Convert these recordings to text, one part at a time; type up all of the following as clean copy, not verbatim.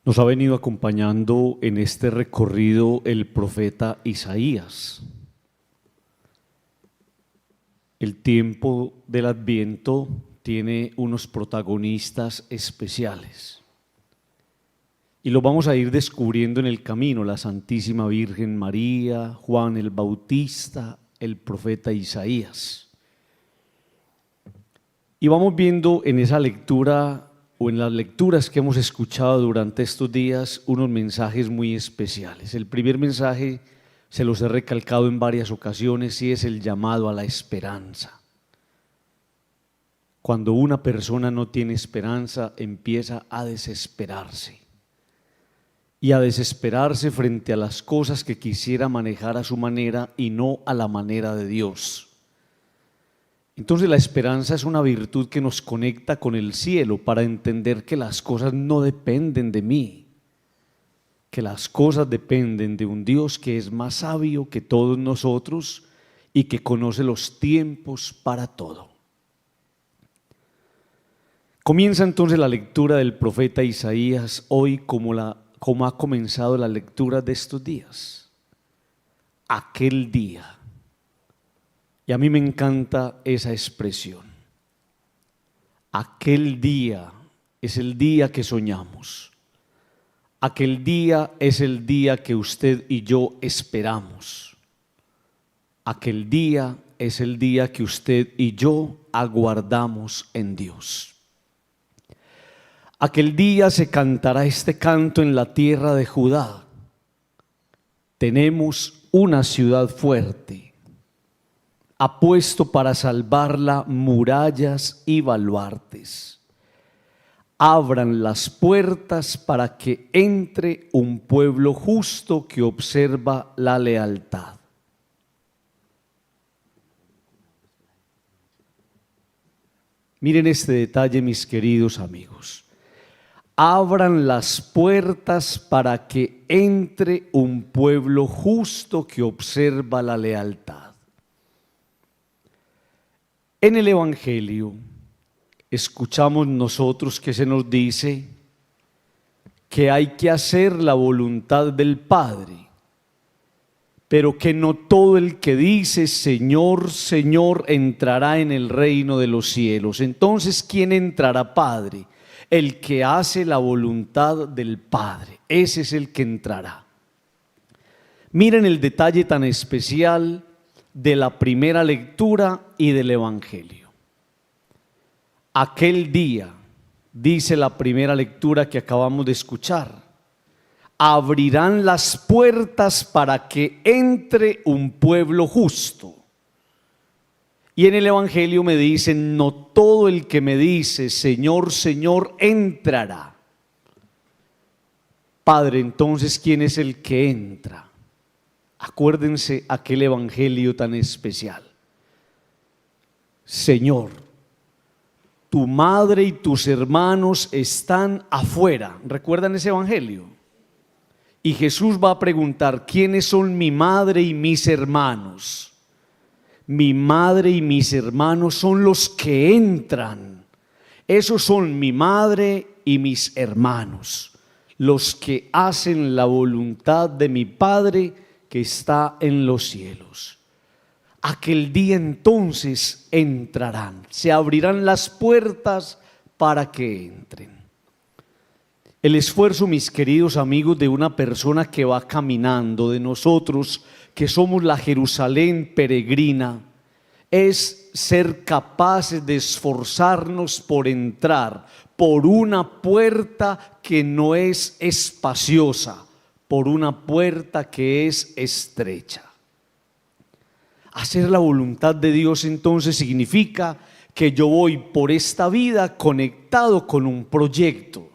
Nos ha venido acompañando en este recorrido el profeta Isaías. El tiempo del Adviento tiene unos protagonistas especiales y lo vamos a ir descubriendo en el camino: la Santísima Virgen María, Juan el Bautista, el profeta Isaías. Y vamos viendo en esa lectura o en las lecturas que hemos escuchado durante estos días unos mensajes muy especiales. El primer mensaje se los he recalcado en varias ocasiones y es el llamado a la esperanza. Cuando una persona no tiene esperanza, empieza a desesperarse. Y a desesperarse frente a las cosas que quisiera manejar a su manera y no a la manera de Dios. Entonces la esperanza es una virtud que nos conecta con el cielo para entender que las cosas no dependen de mí, que las cosas dependen de un Dios que es más sabio que todos nosotros y que conoce los tiempos para todo. Comienza entonces la lectura del profeta Isaías hoy como ha comenzado la lectura de estos días. Aquel día. Y a mí me encanta esa expresión. Aquel día es el día que soñamos. Aquel día es el día que usted y yo esperamos. Aquel día es el día que usted y yo aguardamos en Dios. Aquel día se cantará este canto en la tierra de Judá. Tenemos una ciudad fuerte. Ha puesto para salvarla murallas y baluartes. Abran las puertas para que entre un pueblo justo que observa la lealtad. Miren este detalle, mis queridos amigos. Abran las puertas para que entre un pueblo justo que observa la lealtad. En el Evangelio escuchamos nosotros que se nos dice que hay que hacer la voluntad del Padre, pero que no todo el que dice Señor, Señor entrará en el reino de los cielos. Entonces, ¿quién entrará, Padre? El que hace la voluntad del Padre, ese es el que entrará. Miren el detalle tan especial de la primera lectura y del Evangelio. Aquel día, dice la primera lectura que acabamos de escuchar, abrirán las puertas para que entre un pueblo justo. Y en el Evangelio me dicen, no todo el que me dice Señor, Señor entrará. Padre, entonces, ¿quién es el que entra? Acuérdense aquel evangelio tan especial. Señor, tu madre y tus hermanos están afuera. ¿Recuerdan ese evangelio? Y Jesús va a preguntar, ¿quiénes son mi madre y mis hermanos? Mi madre y mis hermanos son los que entran. Esos son mi madre y mis hermanos, los que hacen la voluntad de mi Padre que está en los cielos. Aquel día entonces entrarán, se abrirán las puertas para que entren. El esfuerzo, mis queridos amigos, de una persona que va caminando, de nosotros que somos la Jerusalén peregrina, es ser capaces de esforzarnos por entrar por una puerta que no es espaciosa, por una puerta que es estrecha. Hacer la voluntad de Dios entonces significa que yo voy por esta vida conectado con un proyecto.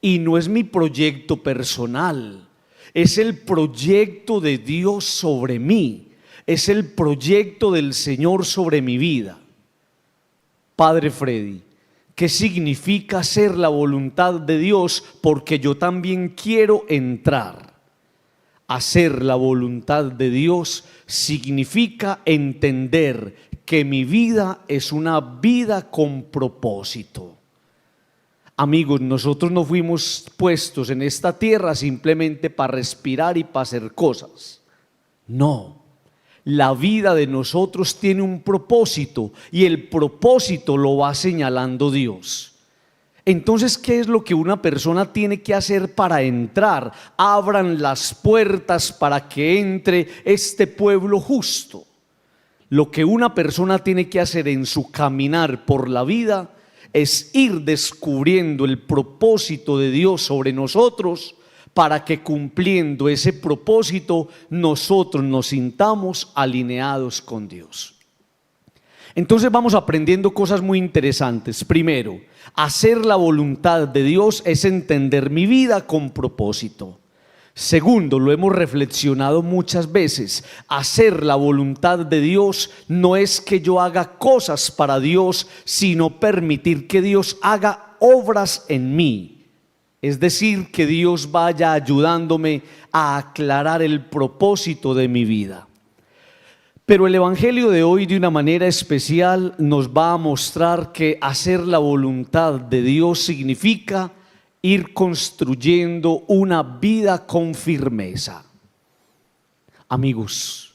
Y no es mi proyecto personal, es el proyecto de Dios sobre mí, es el proyecto del Señor sobre mi vida. Padre Freddy, ¿qué significa hacer la voluntad de Dios? Porque yo también quiero entrar. Hacer la voluntad de Dios significa entender que mi vida es una vida con propósito. Amigos, nosotros no fuimos puestos en esta tierra simplemente para respirar y para hacer cosas. No, la vida de nosotros tiene un propósito y el propósito lo va señalando Dios. Entonces, ¿qué es lo que una persona tiene que hacer para entrar? Abran las puertas para que entre este pueblo justo. Lo que una persona tiene que hacer en su caminar por la vida es ir descubriendo el propósito de Dios sobre nosotros, para que cumpliendo ese propósito nosotros nos sintamos alineados con Dios. Entonces vamos aprendiendo cosas muy interesantes. Primero, hacer la voluntad de Dios es entender mi vida con propósito. Segundo, lo hemos reflexionado muchas veces, hacer la voluntad de Dios no es que yo haga cosas para Dios, sino permitir que Dios haga obras en mí. Es decir, que Dios vaya ayudándome a aclarar el propósito de mi vida. Pero el Evangelio de hoy, de una manera especial, nos va a mostrar que hacer la voluntad de Dios significa ir construyendo una vida con firmeza. Amigos,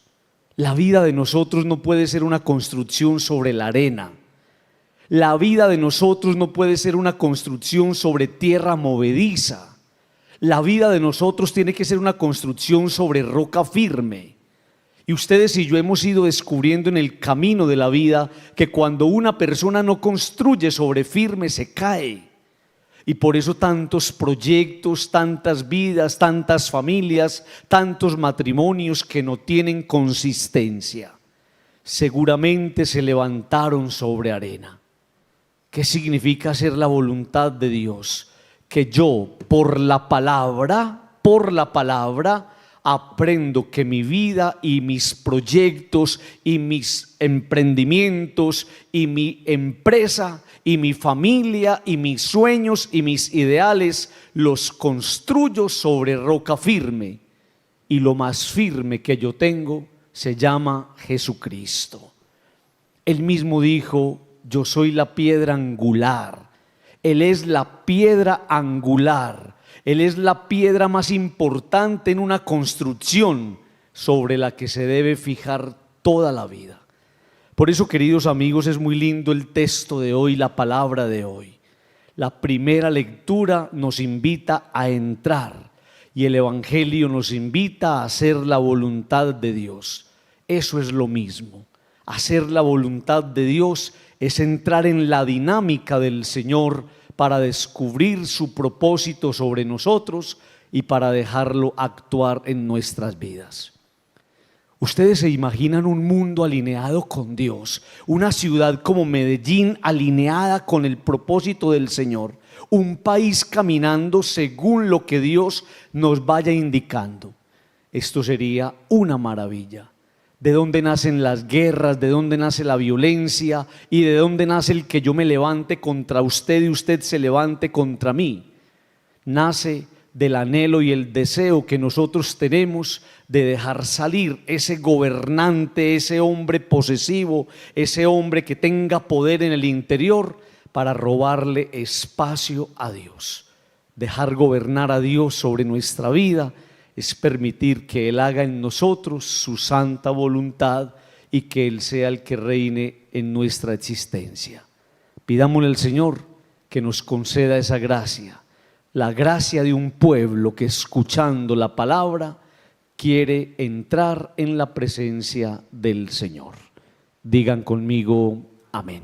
la vida de nosotros no puede ser una construcción sobre la arena. La vida de nosotros no puede ser una construcción sobre tierra movediza. La vida de nosotros tiene que ser una construcción sobre roca firme. Y ustedes y yo hemos ido descubriendo en el camino de la vida que cuando una persona no construye sobre firme se cae. Y por eso tantos proyectos, tantas vidas, tantas familias, tantos matrimonios que no tienen consistencia, seguramente se levantaron sobre arena. ¿Qué significa hacer la voluntad de Dios? Que yo por la palabra, aprendo que mi vida y mis proyectos y mis emprendimientos y mi empresa y mi familia y mis sueños y mis ideales los construyo sobre roca firme, y lo más firme que yo tengo se llama Jesucristo. Él mismo dijo: yo soy la piedra angular. Él es la piedra angular. Él es la piedra más importante en una construcción sobre la que se debe fijar toda la vida. Por eso, queridos amigos, es muy lindo el texto de hoy, la palabra de hoy. La primera lectura nos invita a entrar y el Evangelio nos invita a hacer la voluntad de Dios. Eso es lo mismo. Hacer la voluntad de Dios es entrar en la dinámica del Señor para descubrir su propósito sobre nosotros y para dejarlo actuar en nuestras vidas. Ustedes se imaginan un mundo alineado con Dios, una ciudad como Medellín alineada con el propósito del Señor, un país caminando según lo que Dios nos vaya indicando. Esto sería una maravilla. ¿De dónde nacen las guerras? ¿De dónde nace la violencia? ¿Y de dónde nace el que yo me levante contra usted y usted se levante contra mí? Nace del anhelo y el deseo que nosotros tenemos de dejar salir ese gobernante, ese hombre posesivo, ese hombre que tenga poder en el interior, para robarle espacio a Dios. Dejar gobernar a Dios sobre nuestra vida es permitir que Él haga en nosotros su santa voluntad y que Él sea el que reine en nuestra existencia. Pidámosle al Señor que nos conceda esa gracia, la gracia de un pueblo que, escuchando la palabra, quiere entrar en la presencia del Señor. Digan conmigo: amén.